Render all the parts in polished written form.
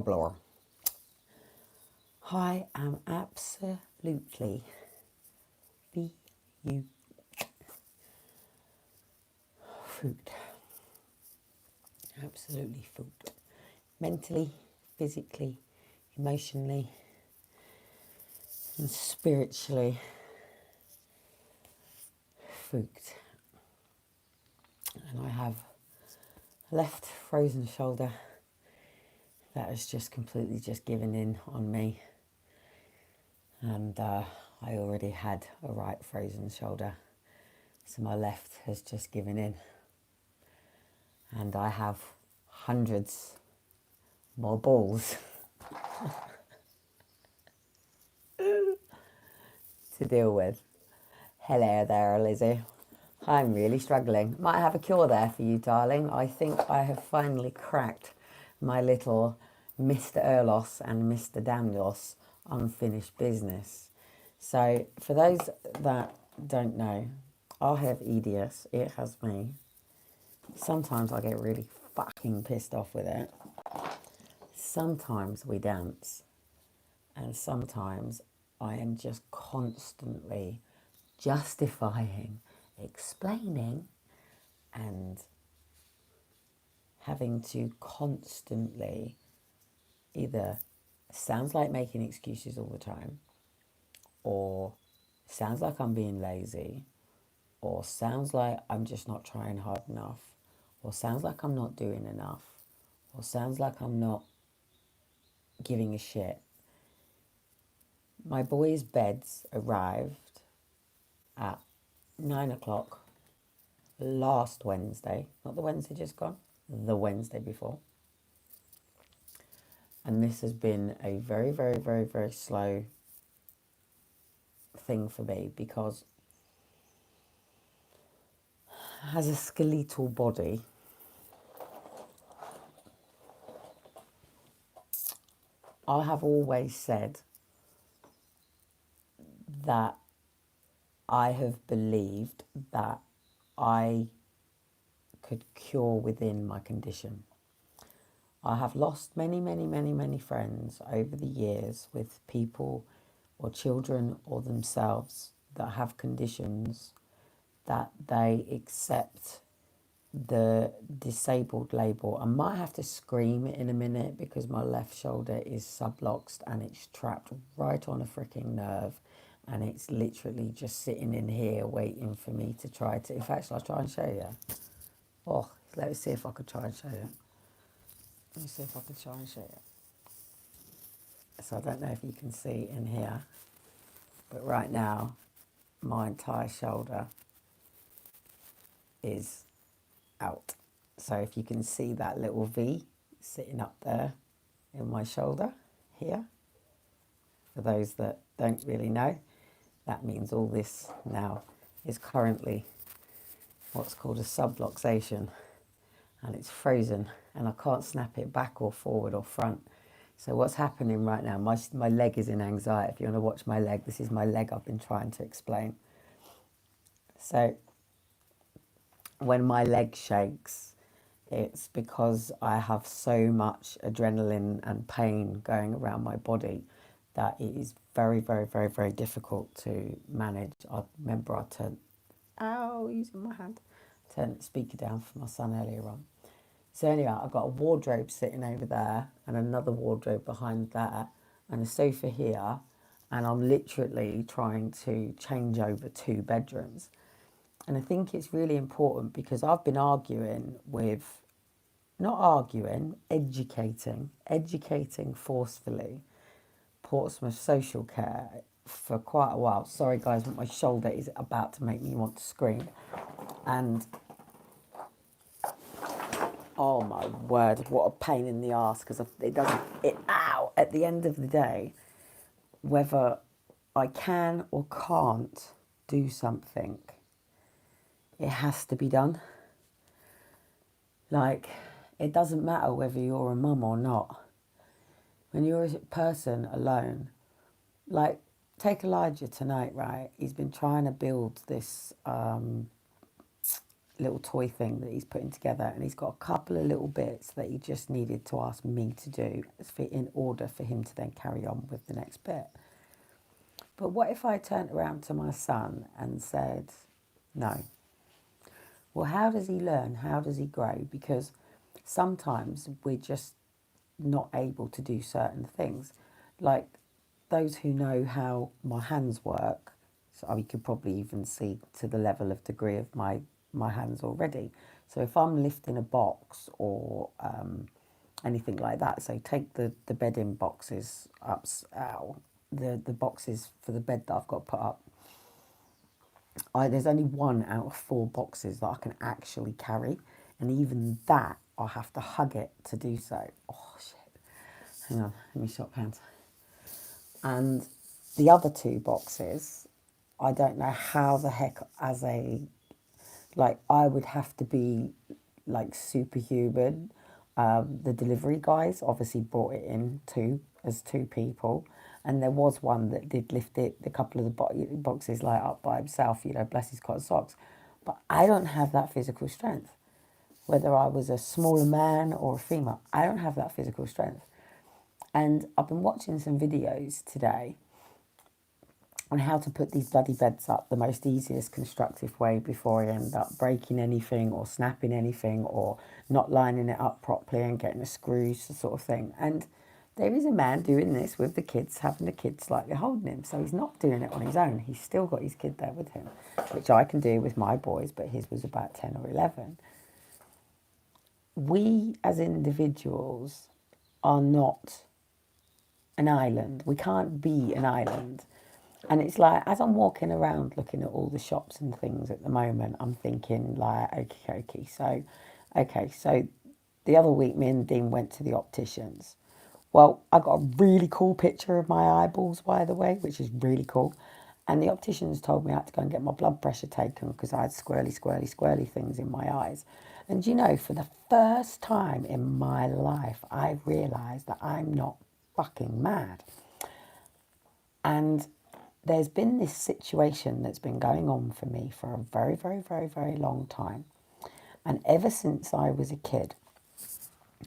Blower. I am absolutely you food. Absolutely food. Mentally, physically, emotionally, and spiritually food. And I have a left frozen shoulder that has just completely just given in on me. And I already had a right frozen shoulder. So my left has just given in. And I have hundreds more balls to deal with. Hello there, Lizzie. I'm really struggling. Might have a cure there for you, darling. I think I have finally cracked my little Mr. Erlos and Mr. Daniels unfinished business. So, for those that don't know, I have EDS. It has me. Sometimes I get really fucking pissed off with it. Sometimes we dance. And sometimes I am just constantly justifying, explaining, and having to constantly either sounds like making excuses all the time, or sounds like I'm being lazy, or sounds like I'm just not trying hard enough, or sounds like I'm not doing enough, or sounds like I'm not giving a shit. My boys' beds arrived at 9 o'clock last Wednesday, not the Wednesday just gone, the Wednesday before. And this has been a very, very, very, very slow thing for me because as a skeletal body, I have always said that I have believed that I could cure within my condition. I have lost many, many, many, many friends over the years with people or children or themselves that have conditions that they accept the disabled label. I might have to scream it in a minute because my left shoulder is subluxed and it's trapped right on a freaking nerve, and it's literally just sitting in here waiting for me to try to. In fact, shall I try and show you? Oh, let me see if I could try and show you. Let me see if I can try and show you. So I don't know if you can see in here, but right now my entire shoulder is out. So if you can see that little V sitting up there in my shoulder here, for those that don't really know, that means all this now is currently what's called a subluxation, and it's frozen and I can't snap it back or forward or front. So what's happening right now, my leg is in anxiety. If you want to watch my leg, this is my leg I've been trying to explain. So when my leg shakes, it's because I have so much adrenaline and pain going around my body that it is very, very, very, very difficult to manage. I remember I turned, using my hand, turned the speaker down for my son earlier on. So anyway, I've got a wardrobe sitting over there and another wardrobe behind that and a sofa here, and I'm literally trying to change over two bedrooms. And I think it's really important because I've been arguing with, not arguing, educating forcefully Portsmouth Social Care for quite a while. Sorry guys, but my shoulder is about to make me want to scream. And oh my word, what a pain in the ass, because it doesn't, ow, at the end of the day, whether I can or can't do something, it has to be done. Like, it doesn't matter whether you're a mum or not. When you're a person alone, like, take Elijah tonight, right? He's been trying to build this little toy thing that he's putting together, and he's got a couple of little bits that he just needed to ask me to do in order for him to then carry on with the next bit. But what if I turned around to my son and said, no? Well, how does he learn? How does he grow? Because sometimes we're just not able to do certain things. Like those who know how my hands work, so you could probably even see to the level of degree of my hands already. So if I'm lifting a box or anything like that, so take the bedding boxes up, the boxes for the bed that I've got put up. There's only 1 out of 4 boxes that I can actually carry, and even that I have to hug it to do so. Oh shit! Hang on, let me shop hands. And the other 2 boxes, I don't know how the heck I would have to be like superhuman. The delivery guys obviously brought it in as 2 people, and there was one that did lift it, a couple of the boxes like up by himself, bless his cotton socks. But I don't have that physical strength. Whether I was a smaller man or a female, I don't have that physical strength. And I've been watching some videos today on how to put these bloody beds up the most easiest constructive way before I end up breaking anything or snapping anything or not lining it up properly and getting the screws, the sort of thing. And there is a man doing this with the kids, having the kids slightly holding him. So he's not doing it on his own. He's still got his kid there with him, which I can do with my boys, but his was about 10 or 11. We as individuals are not an island. We can't be an island. And it's like, as I'm walking around looking at all the shops and things at the moment, I'm thinking like, okay, so the other week me and Dean went to the opticians. Well, I got a really cool picture of my eyeballs, by the way, which is really cool. And the opticians told me I had to go and get my blood pressure taken because I had squirrely things in my eyes. And for the first time in my life, I realised that I'm not fucking mad. And there's been this situation that's been going on for me for a very, very, very, very long time. And ever since I was a kid,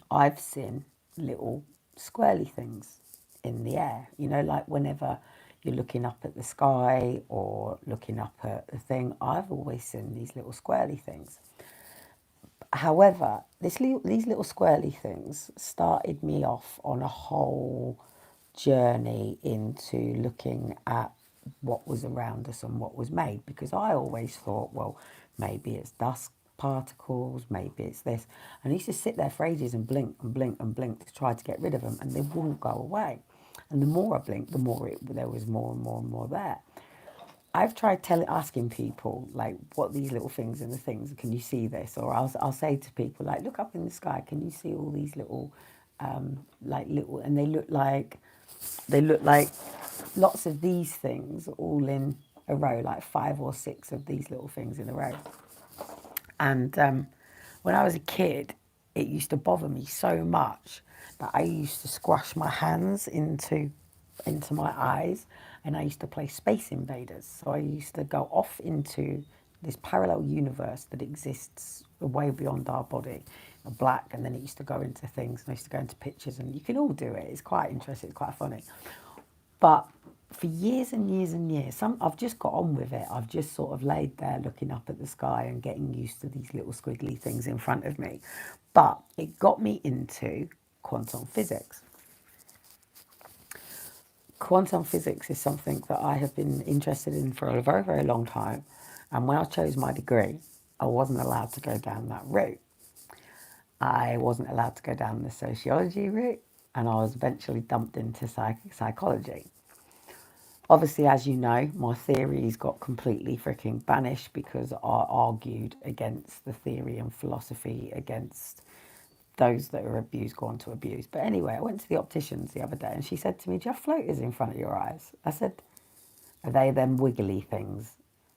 I've seen little squirrely things in the air. Like whenever you're looking up at the sky or looking up at the thing, I've always seen these little squirrely things. However, these little squirrely things started me off on a whole journey into looking at what was around us and what was made, because I always thought, well, maybe it's dust particles, maybe it's this. And I used to sit there for ages and blink and blink and blink to try to get rid of them, and they wouldn't go away. And the more I blinked, the more there was more and more and more there. I've tried asking people, like, what these little things and the things, can you see this? Or I'll say to people, like, look up in the sky, can you see all these little, and they look like lots of these things all in a row, like 5 or 6 of these little things in a row. And when I was a kid, it used to bother me so much that I used to squash my hands into my eyes, and I used to play Space Invaders. So I used to go off into this parallel universe that exists way beyond our body, black, and then it used to go into things, and I used to go into pictures, and you can all do it. It's quite interesting, it's quite funny. But for years and years and years, I've just got on with it. I've just sort of laid there looking up at the sky and getting used to these little squiggly things in front of me. But it got me into quantum physics. Quantum physics is something that I have been interested in for a very, very long time. And when I chose my degree, I wasn't allowed to go down that route. I wasn't allowed to go down the sociology route, and I was eventually dumped into psychology. Obviously, as you know, my theories got completely freaking banished because I argued against the theory and philosophy against those that are abused go on to abuse. But anyway, I went to the opticians the other day and she said to me, do you have floaters in front of your eyes? I said, are they them wiggly things?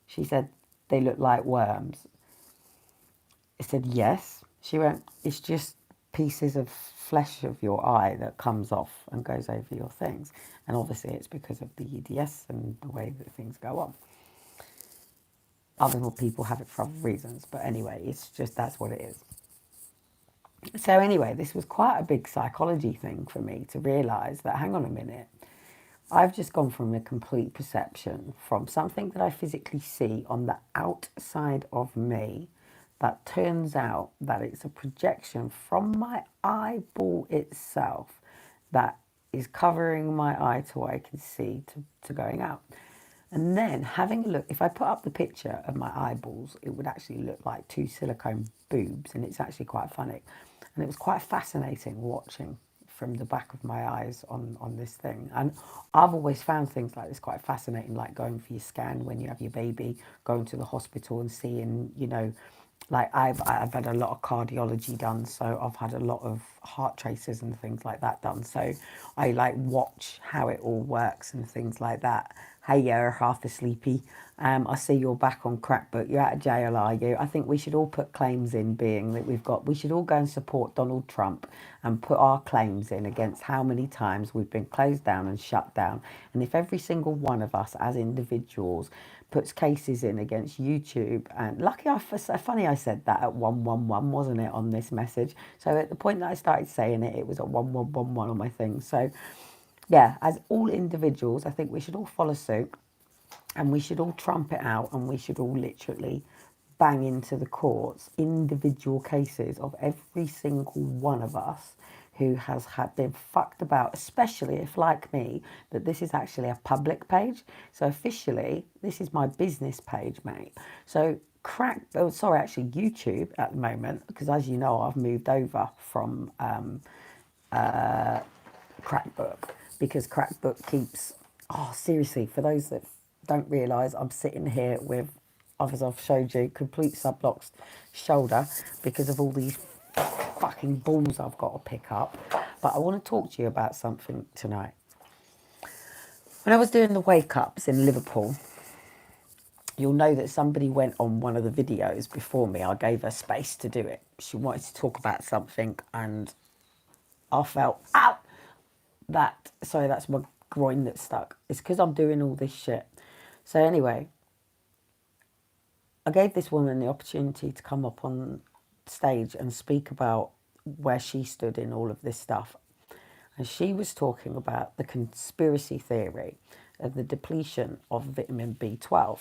She said, they look like worms. I said, yes. She went, it's just pieces of flesh of your eye that comes off and goes over your things. And obviously it's because of the EDS and the way that things go on. Other people have it for other reasons. But anyway, it's just that's what it is. So anyway, this was quite a big psychology thing for me to realise that, hang on a minute, I've just gone from a complete perception from something that I physically see on the outside of me that turns out that it's a projection from my eyeball itself that is covering my eye to what I can see to going out. And then having a look, if I put up the picture of my eyeballs, it would actually look like two silicone boobs, and it's actually quite funny. And it was quite fascinating watching from the back of my eyes on this thing. And I've always found things like this quite fascinating, like going for your scan when you have your baby, going to the hospital and seeing, you know, like I've had a lot of cardiology done, so I've had a lot of heart tracers and things like that done. So I like watch how it all works and things like that. Hey, you're half asleepy. I see you're back on crack, but you're out of jail, are you? I think we should all put claims in, being that we should all go and support Donald Trump and put our claims in against how many times we've been closed down and shut down. And if every single one of us as individuals puts cases in against YouTube, and lucky funny I said that at 111, wasn't it, on this message? So at the point that I started saying it, it was at 1111 on my thing. So yeah, as all individuals, I think we should all follow suit and we should all trump it out and we should all literally bang into the courts individual cases of every single one of us who has been fucked about, especially if, like me, that this is actually a public page. So officially, this is my business page, mate. So actually YouTube at the moment, because as you know, I've moved over from Crackbook, because Crackbook keeps, oh, seriously, for those that don't realise, I'm sitting here with, as I've showed you, complete subluxed shoulder because of all these fucking balls I've got to pick up. But I want to talk to you about something tonight. When I was doing the wake ups in Liverpool, you'll know that somebody went on one of the videos before me. I gave her space to do it. She wanted to talk about something and I felt, ow, sorry, that's my groin that's stuck. It's because I'm doing all this shit. So anyway, I gave this woman the opportunity to come up on stage and speak about where she stood in all of this stuff. And she was talking about the conspiracy theory of the depletion of vitamin B12.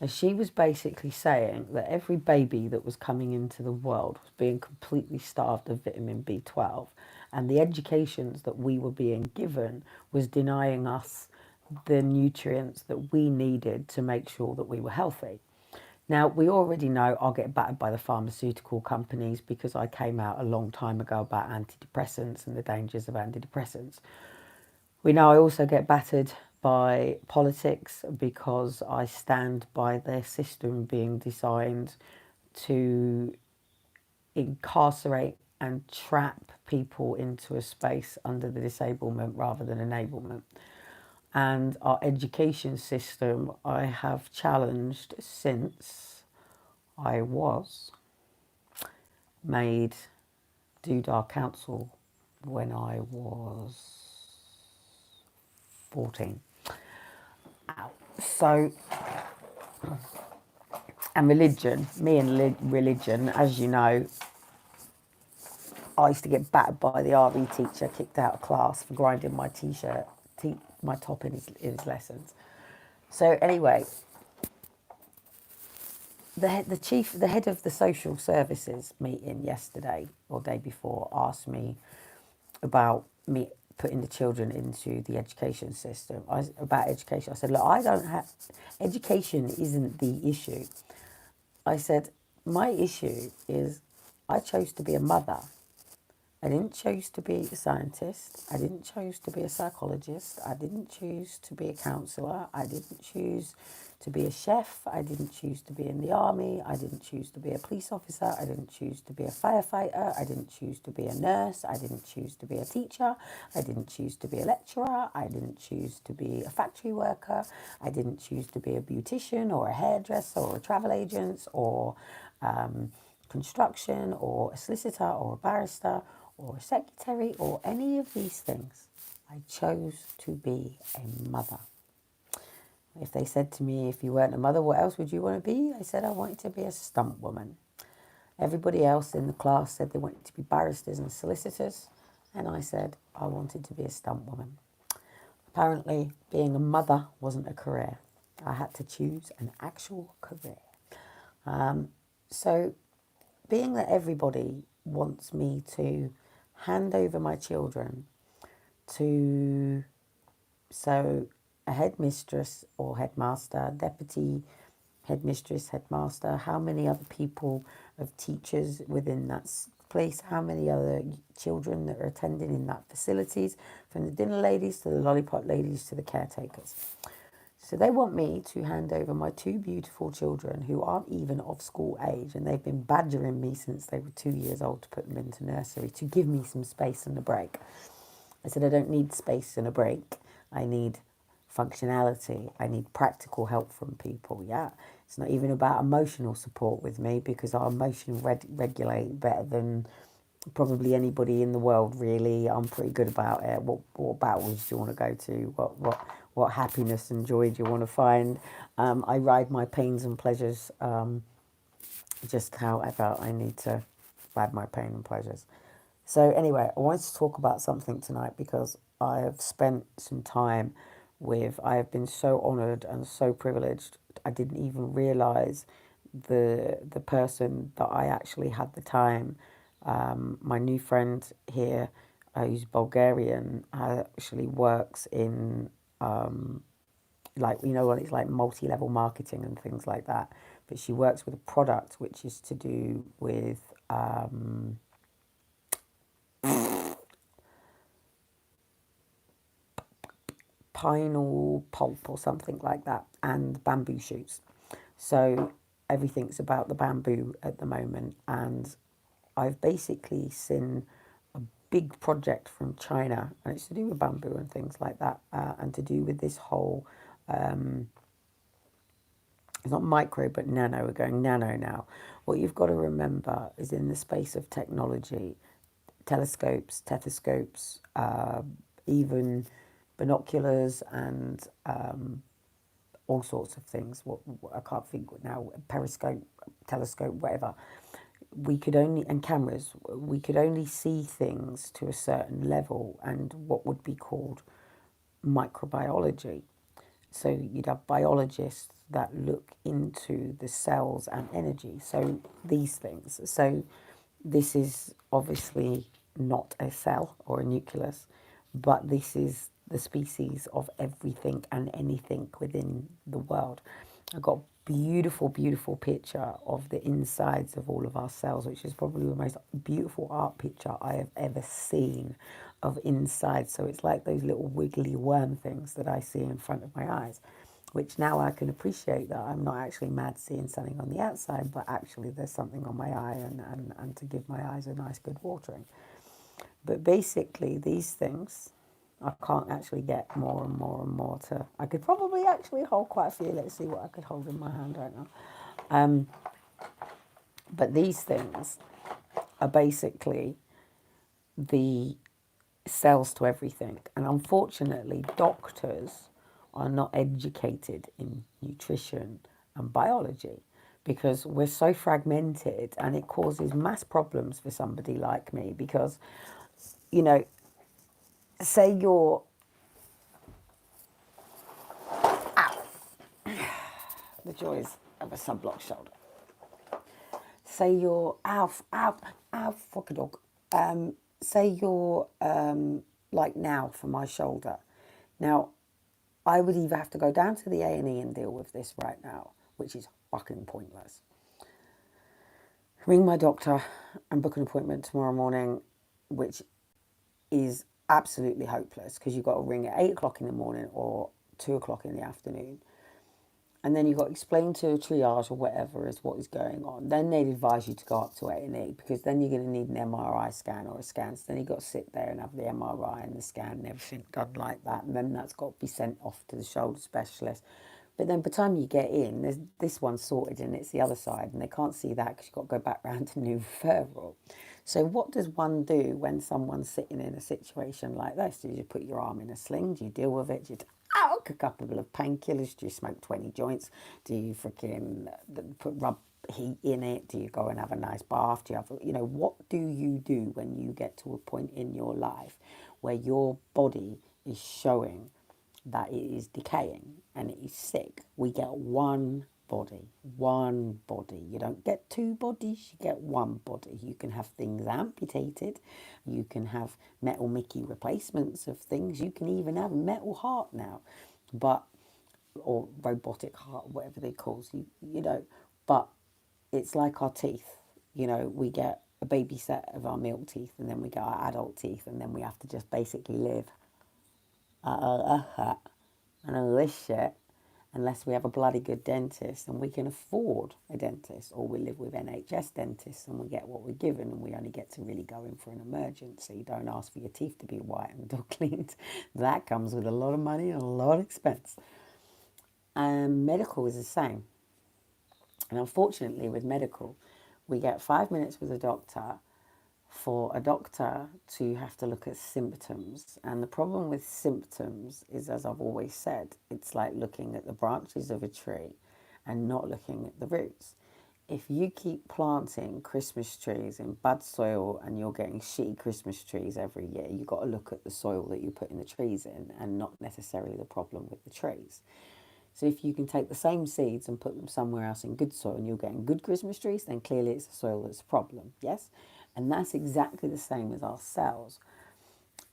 And she was basically saying that every baby that was coming into the world was being completely starved of vitamin B12. And the educations that we were being given was denying us the nutrients that we needed to make sure that we were healthy. Now, we already know I'll get battered by the pharmaceutical companies because I came out a long time ago about antidepressants and the dangers of antidepressants. We know I also get battered by politics because I stand by their system being designed to incarcerate and trap people into a space under the disablement rather than enablement. And our education system I have challenged since I was made Dudar Council when I was 14. Ow. So, and religion, me and religion, as you know, I used to get battered by the RE teacher, kicked out of class for grinding my t-shirt, my top in his lessons. So anyway, the head of the social services meeting yesterday or day before asked me about me putting the children into the education system. About education, I said, look, education isn't the issue. I said, my issue is I chose to be a mother. I didn't choose to be a scientist. I didn't choose to be a psychologist. I didn't choose to be a counsellor. I didn't choose to be a chef. I didn't choose to be in the army. I didn't choose to be a police officer. I didn't choose to be a firefighter. I didn't choose to be a nurse. I didn't choose to be a teacher. I didn't choose to be a lecturer. I didn't choose to be a factory worker. I didn't choose to be a beautician or a hairdresser or a travel agent or construction or a solicitor or a barrister or a secretary or any of these things. I chose to be a mother. If they said to me, if you weren't a mother, what else would you want to be? I said I wanted to be a stunt woman. Everybody else in the class said they wanted to be barristers and solicitors, and I said I wanted to be a stunt woman. Apparently, being a mother wasn't a career. I had to choose an actual career. So, being that everybody wants me to hand over my children to, so a headmistress or headmaster, deputy headmistress, headmaster, how many other people of teachers within that place, how many other children that are attending in that facilities, from the dinner ladies to the lollipop ladies to the caretakers. So they want me to hand over my two beautiful children who aren't even of school age, and they've been badgering me since they were 2 years old to put them into nursery, to give me some space and a break. I said I don't need space and a break. I need functionality. I need practical help from people. Yeah, it's not even about emotional support with me, because I emotion regulate better than probably anybody in the world. Really, I'm pretty good about it. What battles do you want to go to? What happiness and joy do you want to find? I ride my pains and pleasures. Just however I need to ride my pain and pleasures. So anyway, I wanted to talk about something tonight because I have spent some time with, I have been so honoured and so privileged. I didn't even realise the person that I actually had the time. My new friend here, who's Bulgarian, actually works in like, you know what, it's like multi-level marketing and things like that. But she works with a product which is to do with pinal pulp or something like that, and bamboo shoots. So everything's about the bamboo at the moment, and I've basically seen a big project from China, and it's to do with bamboo and things like that, and to do with this whole, it's not micro but nano, we're going nano now. What you've got to remember is, in the space of technology, telescopes, stethoscopes, even binoculars, and all sorts of things. What I can't think now, periscope, telescope, whatever. We could only, and cameras, we could only see things to a certain level, and what would be called microbiology. So you'd have biologists that look into the cells and energy. So these things. So this is obviously not a cell or a nucleus, but this is the species of everything and anything within the world. I've got a beautiful, beautiful picture of the insides of all of our cells, which is probably the most beautiful art picture I have ever seen of inside. So it's like those little wiggly worm things that I see in front of my eyes, which now I can appreciate that I'm not actually mad seeing something on the outside, but actually there's something on my eye, and to give my eyes a nice good watering. But basically these things, I can't actually get more and more and more to, I could probably actually hold quite a few. Let's see what I could hold in my hand right now. But these things are basically the cells to everything. And unfortunately, doctors are not educated in nutrition and biology, because we're so fragmented, and it causes mass problems for somebody like me. Because, you know, say you're, the joys of a sunblock shoulder. Say you're, fuck a dog. Say you're, like now for my shoulder. Now, I would either have to go down to the A&E and deal with this right now, which is fucking pointless. Ring my doctor and book an appointment tomorrow morning, which is absolutely hopeless, because you've got to ring at 8 o'clock in the morning or 2 o'clock in the afternoon. And then you've got to explain to a triage or whatever is what is going on. Then they'd advise you to go up to A&E, because then you're going to need an MRI scan or a scan. So then you've got to sit there and have the MRI and the scan and everything done like that. And then that's got to be sent off to the shoulder specialist. But then by the time you get in, there's this one sorted and it's the other side. And they can't see that because you've got to go back round to new referral. So what does one do when someone's sitting in a situation like this? Do you put your arm in a sling? Do you deal with it? Do you take a couple of painkillers? Do you smoke 20 joints? Do you freaking rub heat in it? Do you go and have a nice bath? Do you have, what do you do when you get to a point in your life where your body is showing that it is decaying and it is sick? We get one body, one body. You don't get two bodies, you get one body. You can have things amputated, you can have metal Mickey replacements of things, you can even have metal heart now, but or robotic heart, whatever they call but it's like our teeth. We get a baby set of our milk teeth, and then we get our adult teeth, and then we have to just basically live and all this shit unless we have a bloody good dentist and we can afford a dentist, or we live with NHS dentists and we get what we're given and we only get to really go in for an emergency. Don't ask for your teeth to be white and all cleaned. That comes with a lot of money and a lot of expense. And medical is the same. And unfortunately with medical, we get 5 minutes with a doctor for a doctor to have to look at symptoms. And the problem with symptoms is, as I've always said, it's like looking at the branches of a tree and not looking at the roots. If you keep planting Christmas trees in bad soil and you're getting shitty Christmas trees every year, you've got to look at the soil that you're putting the trees in and not necessarily the problem with the trees. So if you can take the same seeds and put them somewhere else in good soil and you're getting good Christmas trees, then clearly it's the soil that's a problem, yes? And that's exactly the same as our cells.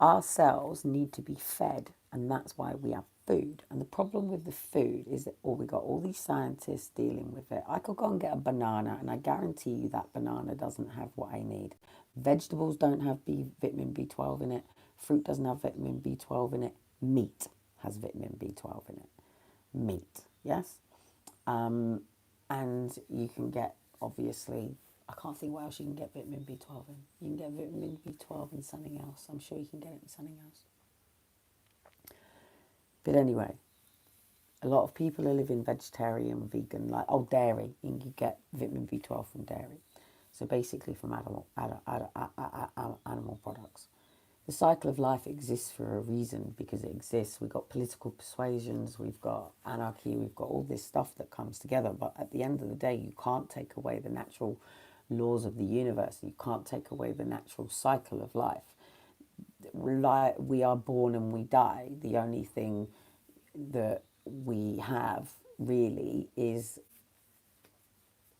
Our cells need to be fed, and that's why we have food. And the problem with the food is that we got all these scientists dealing with it. I could go and get a banana, and I guarantee you that banana doesn't have what I need. Vegetables don't have vitamin B12 in it. Fruit doesn't have vitamin B12 in it. Meat has vitamin B12 in it. Meat, yes? And you can get, obviously, I can't think what else you can get vitamin B12 in. You can get vitamin B12 in something else. I'm sure you can get it in something else. But anyway, a lot of people are living vegetarian, vegan, like, dairy. You can get vitamin B12 from dairy. So basically from animal products. The cycle of life exists for a reason, because it exists. We've got political persuasions, we've got anarchy, we've got all this stuff that comes together. But at the end of the day, you can't take away the natural laws of the universe. You can't take away the natural cycle of life. We are born and we die. The only thing that we have really is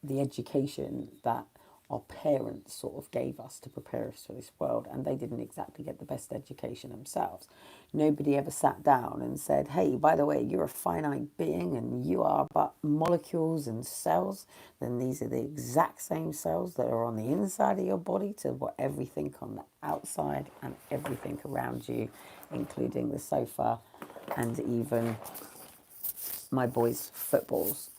the education that our parents sort of gave us to prepare us for this world, and they didn't exactly get the best education themselves. Nobody ever sat down and said, hey, by the way, you're a finite being and you are but molecules and cells. Then these are the exact same cells that are on the inside of your body to what everything on the outside and everything around you, including the sofa and even my boys' footballs.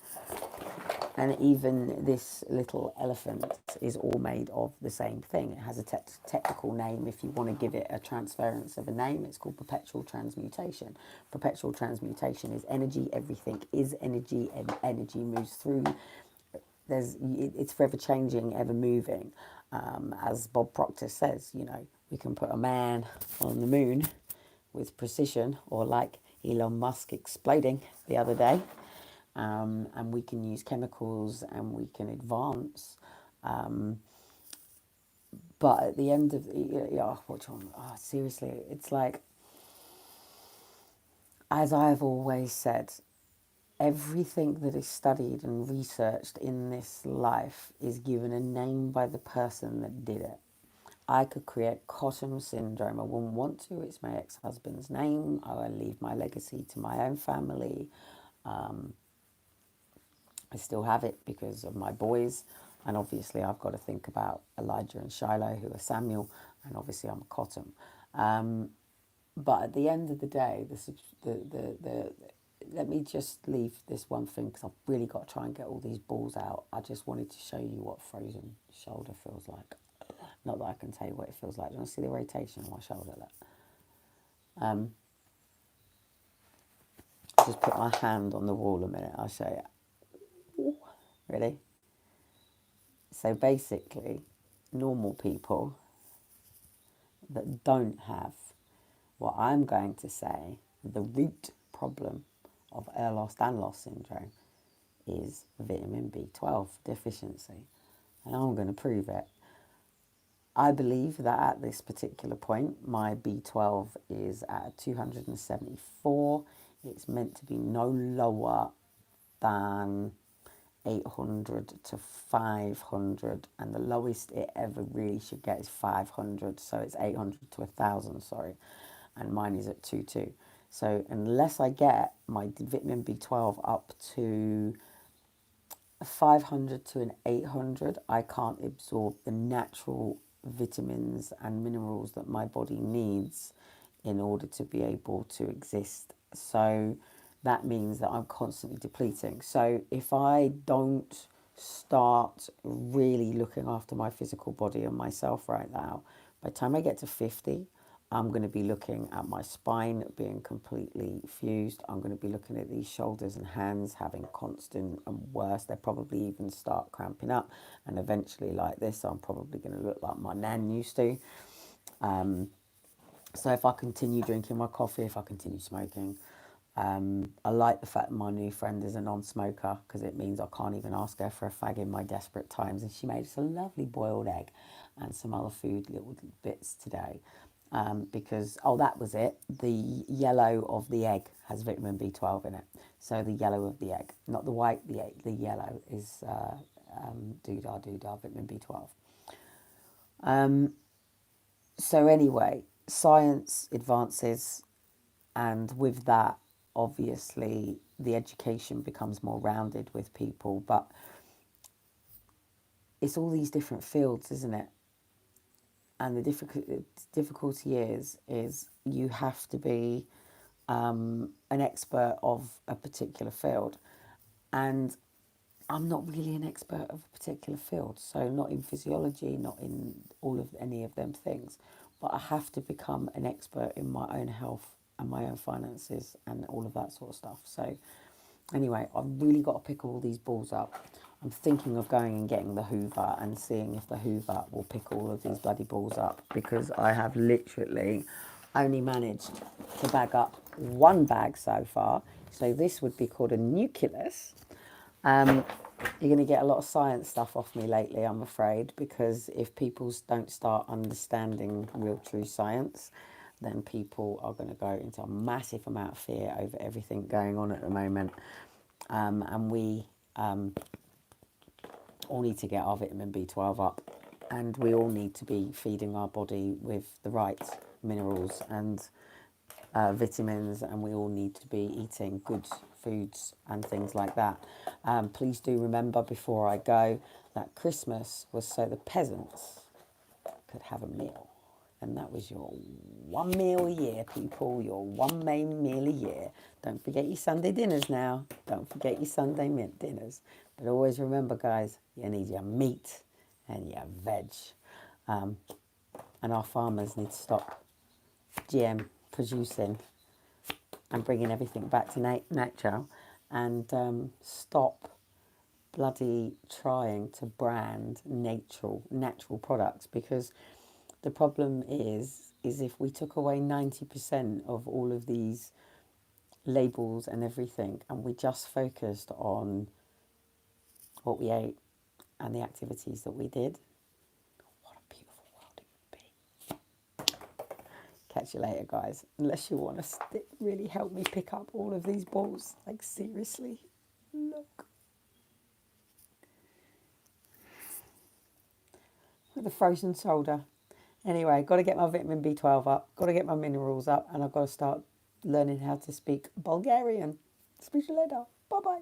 And even this little elephant is all made of the same thing. It has a technical name. If you want to give it a transference of a name, it's called perpetual transmutation. Perpetual transmutation is energy. Everything is energy, and energy moves through. It's forever changing, ever moving. As Bob Proctor says, we can put a man on the moon with precision, or like Elon Musk exploding the other day. And we can use chemicals and we can advance. But at the end of seriously, it's like, as I've always said, everything that is studied and researched in this life is given a name by the person that did it. I could create Cotton syndrome. I wouldn't want to. It's my ex-husband's name. I will leave my legacy to my own family. I still have it because of my boys, and obviously I've got to think about Elijah and Shiloh, who are Samuel, and obviously I'm a Cotton. But at the end of the day, let me just leave this one thing, because I've really got to try and get all these balls out. I just wanted to show you what frozen shoulder feels like. Not that I can tell you what it feels like. Do you want to see the rotation of my shoulder? Just put my hand on the wall a minute. I'll show you. Ready? So basically, normal people that don't have what I'm going to say the root problem of Ehlers-Danlos syndrome is vitamin B12 deficiency. And I'm going to prove it. I believe that at this particular point, my B12 is at 274. It's meant to be no lower than 800 to 500, and the lowest it ever really should get is 500, so it's 800 to 1000, sorry, and mine is at 22. So unless I get my vitamin B12 up to 500 to an 800, I can't absorb the natural vitamins and minerals that my body needs in order to be able to exist. So that means that I'm constantly depleting. So if I don't start really looking after my physical body and myself right now, by the time I get to 50, I'm going to be looking at my spine being completely fused. I'm going to be looking at these shoulders and hands having constant and worse. They'll probably even start cramping up. And eventually, like this, I'm probably going to look like my nan used to. So if I continue drinking my coffee, if I continue smoking, I like the fact that my new friend is a non-smoker, because it means I can't even ask her for a fag in my desperate times. And she made us a lovely boiled egg and some other food, little bits today. Because, oh, that was it. The yellow of the egg has vitamin B12 in it. So the yellow of the egg, not the white, the yellow is doodah, vitamin B12. So anyway, science advances, and with that, obviously, the education becomes more rounded with people. But it's all these different fields, isn't it? And the difficulty is you have to be an expert of a particular field. And I'm not really an expert of a particular field, so not in physiology, not in all of any of them things. But I have to become an expert in my own health and my own finances and all of that sort of stuff. So anyway, I've really got to pick all these balls up. I'm thinking of going and getting the Hoover and seeing if the Hoover will pick all of these bloody balls up, because I have literally only managed to bag up one bag so far. So this would be called a nucleus. You're going to get a lot of science stuff off me lately, I'm afraid, because if people don't start understanding real true science, then people are going to go into a massive amount of fear over everything going on at the moment. And we all need to get our vitamin B12 up, and we all need to be feeding our body with the right minerals and vitamins, and we all need to be eating good foods and things like that. Please do remember before I go that Christmas was so the peasants could have a meal. And that was your one meal a year, people, your one main meal a year. Don't forget your Sunday dinners now. Don't forget your Sunday mint dinners. But always remember, guys, you need your meat and your veg. And our farmers need to stop GM producing and bringing everything back to nature, and stop bloody trying to brand natural products, because the problem is if we took away 90% of all of these labels and everything, and we just focused on what we ate and the activities that we did, what a beautiful world it would be. Catch you later, guys. Unless you want to really help me pick up all of these balls. Like, seriously. Look. With a frozen shoulder. Anyway, got to get my vitamin B12 up. Got to get my minerals up. And I've got to start learning how to speak Bulgarian. Speak to you later. Bye-bye.